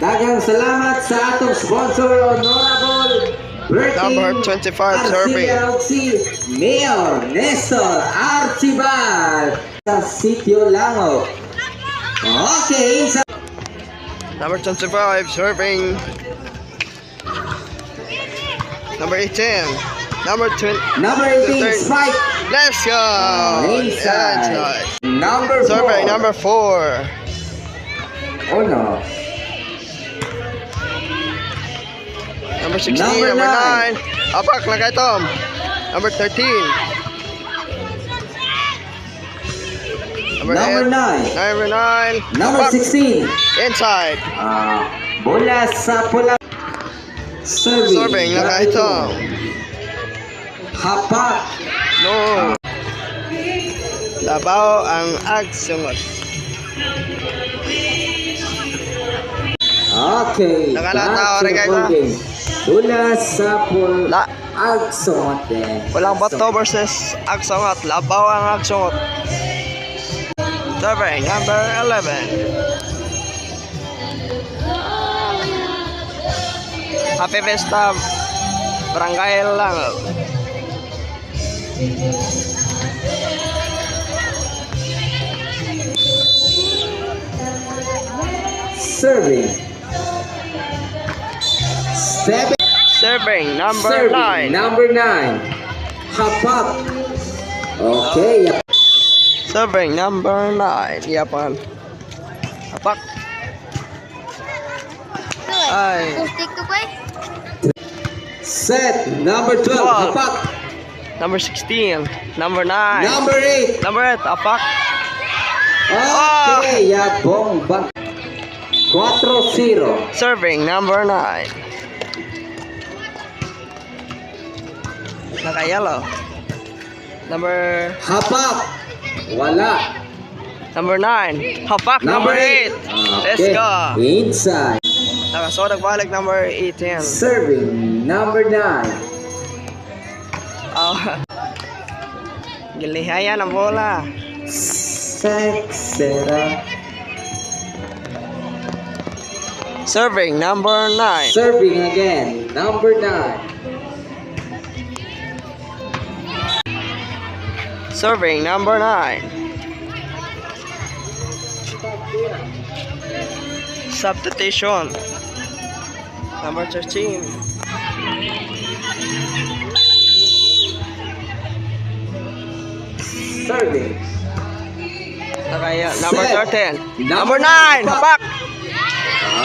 Daghang salamat sa atong sponsor, Honorable Number 25 serving. si Mayor Nestor Archibald sa Sitio Lango. Okay, Number 25 serving. Number 18. Number 20. Number 18, Spike. Let's go. Inside. Number 4. Serving number 4. Oh no. Number 16, Number number 9. nine. Apak na kay Tom. Number 13. Number 8. 9. Number 9. Number Apak. 16. Inside. Bola sa pula. Serving na kay Tom. Hapak. No. Labaw ang agsungot. Okay. Nakalataw rin kayo na. Bola sa pula. La. Agsungot Walang bato versus agsungot. Labaw ang agsungot. Serving number 11. Happy Fiesta Barangay Lango. Serving. Serving number 9. Number 9. Hapak. Okay. Serving number 9. Yapan. Apak. Ay. Set. Number 12. 12. Hapak. Number 16. Number 9. Number 8. Number 8. Apak. Okay. Yabong bang. 4-0. Serving number 9. Naka-yellow. Number Hapak. Wala. number 9. Hapak number 8. Let's Okay. go. Inside. Nakasodag balik number 18. Serving number 9. Oh. Gilihayan ang bola. Sexera. Serving number 9. Serving again. Number 9. Serving number 9. Substitution. Number 13. Serving. Nakaya, number Set. 13. Number 9. Hapak.